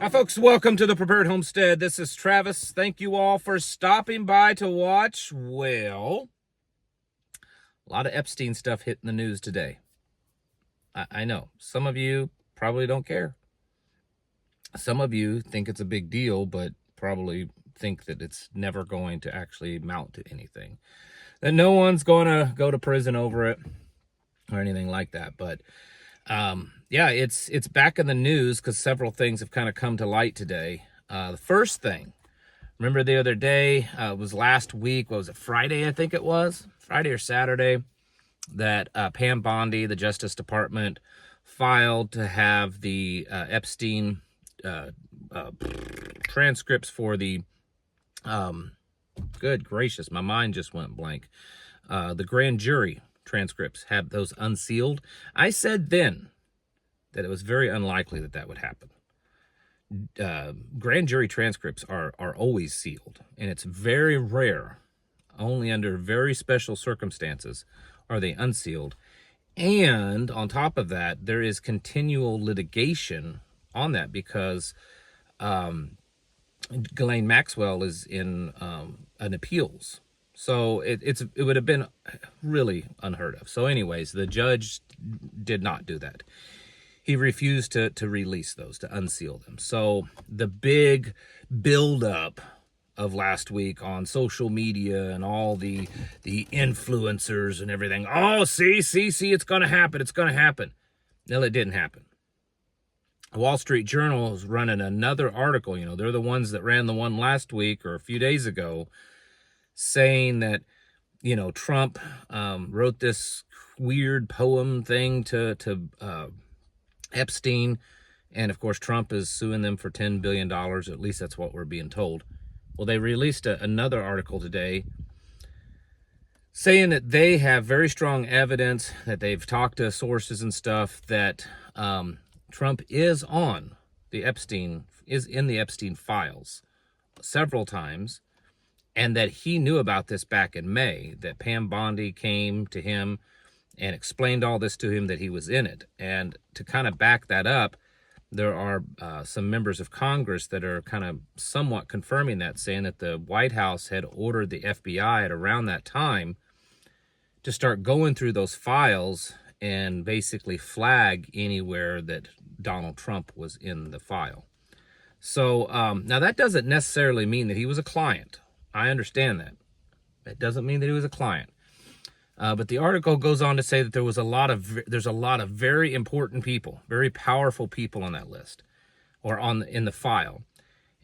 Hi, folks. Welcome to the Prepared Homestead. This is Travis. Thank you all for stopping by to watch. Well, a lot of Epstein stuff hitting the news today. I know. Some of you probably don't care. Some of you think it's a big deal, but probably think that it's never going to actually amount to anything. That no one's going to go to prison over it or anything like that. But yeah, it's back in the news because several things have kind of come to light today. The first thing, remember the other day, it was last week, what was it, Friday, I think it was? Friday or Saturday, that Pam Bondi, the Justice Department, filed to have the Epstein transcripts for the, good gracious, my mind just went blank, the grand jury transcripts, have those unsealed. I said then that it was very unlikely that that would happen. Grand jury transcripts are always sealed, and it's very rare, only under very special circumstances are they unsealed. And on top of that, there is continual litigation on that because Ghislaine Maxwell is in an appeals. So it would have been really unheard of. So anyways, the judge did not do that. He refused to release those, to unseal them. So the big buildup of last week on social media and all the influencers and everything, oh, see, it's going to happen. It's going to happen. No, it didn't happen. Wall Street Journal is running another article. You know, they're the ones that ran the one last week or a few days ago, saying that, you know, Trump wrote this weird poem thing to Epstein, and of course Trump is suing them for $10 billion, at least that's what we're being told. Well, they released another article today saying that they have very strong evidence, that they've talked to sources and stuff, that Trump is in the Epstein files several times, and that he knew about this back in May, that Pam Bondi came to him and explained all this to him, that he was in it. And to kind of back that up, there are some members of Congress that are kind of somewhat confirming that, saying that the White House had ordered the FBI at around that time to start going through those files and basically flag anywhere that Donald Trump was in the file. So now that doesn't necessarily mean that he was a client. I understand that. It doesn't mean that he was a client. But the article goes on to say that there's a lot of very important people, very powerful people on that list, or in the file,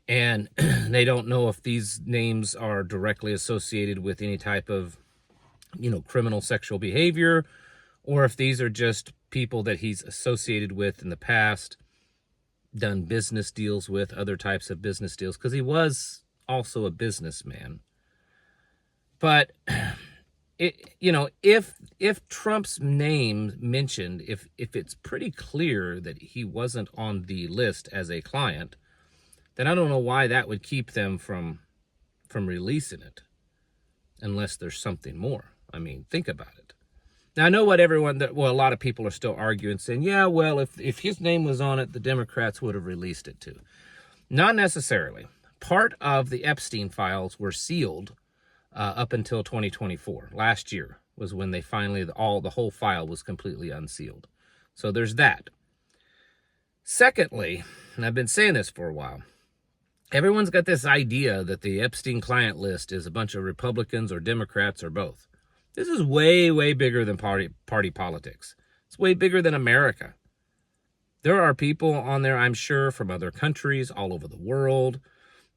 and they don't know if these names are directly associated with any type of, you know, criminal sexual behavior, or if these are just people that he's associated with in the past, done business deals with, other types of business deals, because he was also a businessman. But if Trump's name mentioned, if it's pretty clear that he wasn't on the list as a client, then I don't know why that would keep them from releasing it, unless there's something more. I mean, think about it. Now, I know what a lot of people are still arguing, saying, yeah, well, if his name was on it, the Democrats would have released it too. Not necessarily. Part of the Epstein files were sealed up until 2024. Last year was when they finally, the whole file was completely unsealed. So there's that. Secondly, and I've been saying this for a while, everyone's got this idea that the Epstein client list is a bunch of Republicans or Democrats or both. This is way, way bigger than party politics. It's way bigger than America. There are people on there, I'm sure, from other countries all over the world,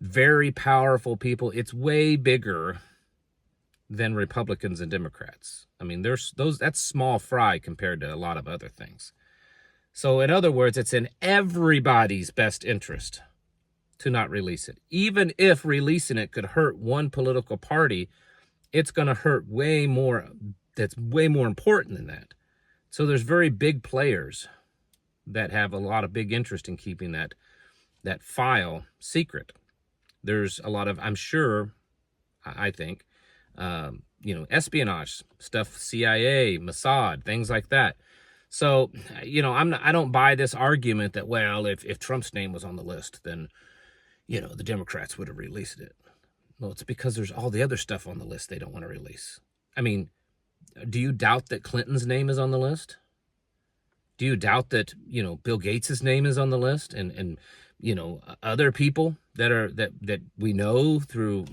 very powerful people. It's way bigger than Republicans and Democrats. I mean, that's small fry compared to a lot of other things. So in other words, it's in everybody's best interest to not release it. Even if releasing it could hurt one political party, it's going to hurt way more. That's way more important than that. So there's very big players that have a lot of big interest in keeping that file secret. There's a lot of, I'm sure, I think, espionage stuff, CIA, Mossad, things like that. So, I don't buy this argument that, well, if Trump's name was on the list, then, the Democrats would have released it. Well, it's because there's all the other stuff on the list they don't want to release. I mean, do you doubt that Clinton's name is on the list? Do you doubt that, Bill Gates's name is on the list, and other people that we know through,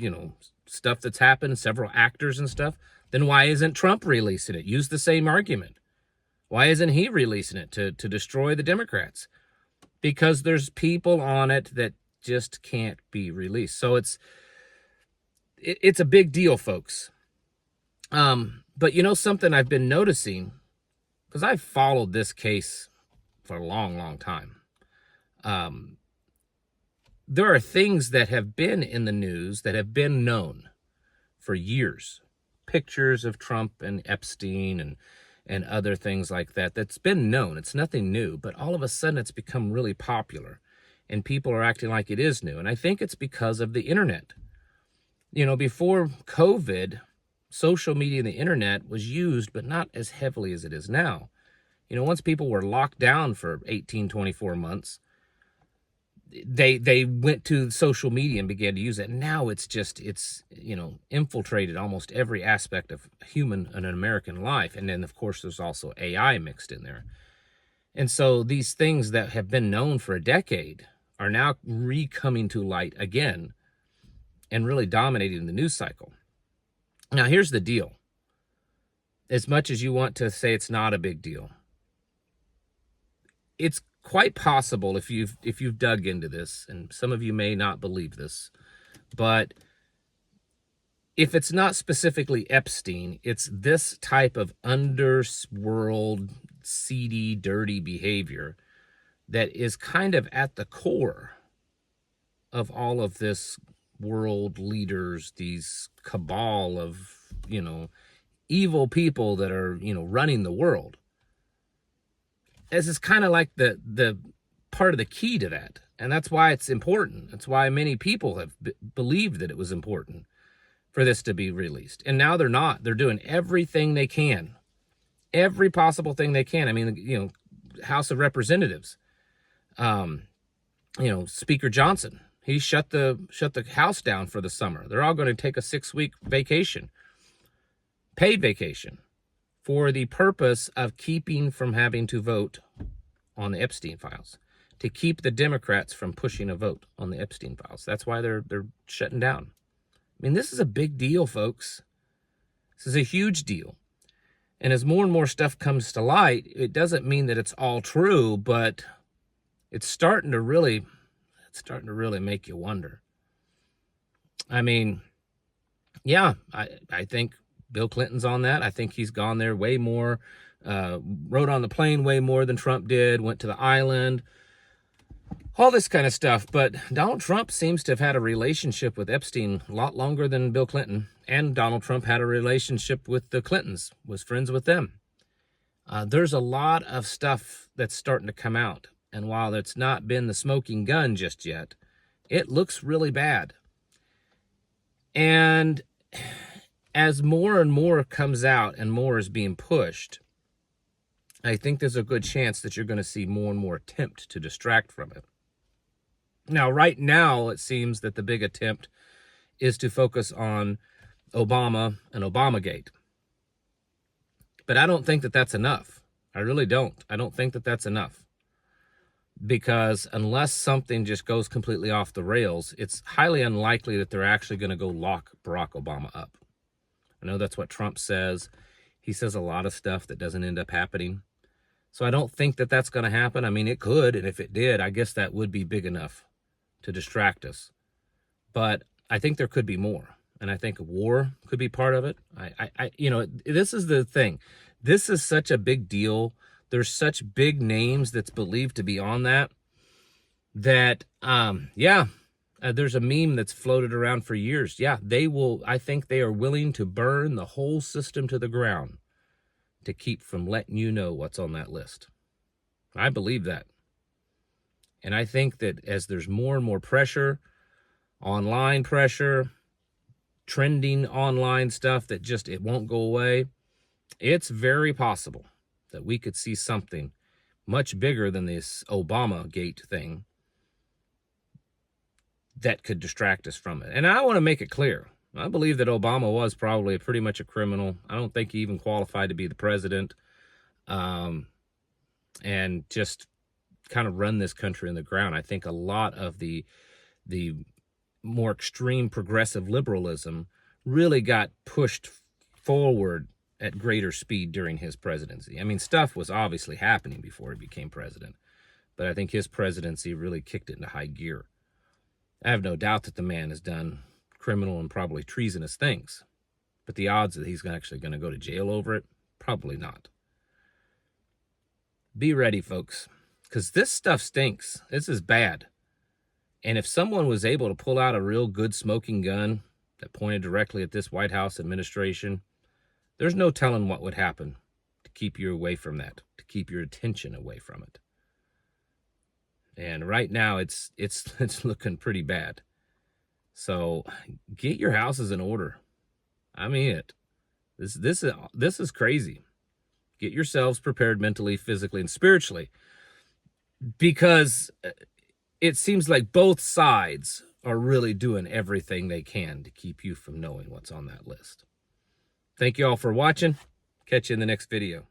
stuff that's happened, several actors and stuff? Then why isn't Trump releasing it? Use the same argument. Why isn't he releasing it to destroy the Democrats? Because there's people on it that just can't be released. So it's a big deal, folks. But something I've been noticing, because I've followed this case for a long, long time. There are things that have been in the news that have been known for years. Pictures of Trump and Epstein and other things like that. That's been known. It's nothing new, but all of a sudden it's become really popular and people are acting like it is new. And I think it's because of the internet. Before COVID, social media and the internet was used, but not as heavily as it is now. Once people were locked down for 18, 24 months, they went to social media and began to use it. Now it's infiltrated almost every aspect of human and American life. And then, of course, there's also AI mixed in there. And so these things that have been known for a decade are now coming to light again and really dominating the news cycle. Now, here's the deal. As much as you want to say it's not a big deal, it's quite possible, if you've dug into this, and some of you may not believe this, but if it's not specifically Epstein, it's this type of underworld, seedy, dirty behavior that is kind of at the core of all of this world leaders, these cabal of, evil people that are, running the world. This is kind of like the part of the key to that. And that's why it's important. That's why many people have believed that it was important for this to be released. And now they're not. They're doing everything they can. Every possible thing they can. I mean, House of Representatives, Speaker Johnson, he shut the House down for the summer. They're all going to take a 6-week vacation, paid vacation, for the purpose of keeping from having to vote on the Epstein files, to keep the Democrats from pushing a vote on the Epstein files. That's why they're shutting down. I mean, this is a big deal, folks. This is a huge deal. And as more and more stuff comes to light, it doesn't mean that it's all true, but it's starting to really make you wonder. I mean, yeah, I think Bill Clinton's on that. I think he's gone there way more, rode on the plane way more than Trump did, went to the island, all this kind of stuff. But Donald Trump seems to have had a relationship with Epstein a lot longer than Bill Clinton. And Donald Trump had a relationship with the Clintons, was friends with them. There's a lot of stuff that's starting to come out. And while it's not been the smoking gun just yet, it looks really bad. And as more and more comes out and more is being pushed, I think there's a good chance that you're going to see more and more attempt to distract from it. Now, right now, it seems that the big attempt is to focus on Obama and Obamagate. But I don't think that that's enough. I really don't. I don't think that that's enough. Because unless something just goes completely off the rails, it's highly unlikely that they're actually going to go lock Barack Obama up. I know that's what Trump says. He says a lot of stuff that doesn't end up happening. So I don't think that that's going to happen. I mean, it could, and if it did, I guess that would be big enough to distract us. But I think there could be more. And I think war could be part of it. This is the thing. This is such a big deal. There's such big names that's believed to be on that there's a meme that's floated around for years. Yeah, I think they are willing to burn the whole system to the ground to keep from letting you know what's on that list. I believe that. And I think that as there's more and more pressure, online pressure, trending online stuff that just, it won't go away, it's very possible that we could see something much bigger than this Obama Gate thing that could distract us from it. And I want to make it clear. I believe that Obama was probably pretty much a criminal. I don't think he even qualified to be the president. And just kind of run this country in the ground. I think a lot of the more extreme progressive liberalism really got pushed forward at greater speed during his presidency. I mean, stuff was obviously happening before he became president, but I think his presidency really kicked it into high gear. I have no doubt that the man has done criminal and probably treasonous things, but the odds that he's actually going to go to jail over it, probably not. Be ready, folks, because this stuff stinks. This is bad. And if someone was able to pull out a real good smoking gun that pointed directly at this White House administration, there's no telling what would happen to keep you away from that, to keep your attention away from it. And right now, it's looking pretty bad. So get your houses in order. I mean it. This is crazy. Get yourselves prepared mentally, physically, and spiritually, because it seems like both sides are really doing everything they can to keep you from knowing what's on that list. Thank you all for watching. Catch you in the next video.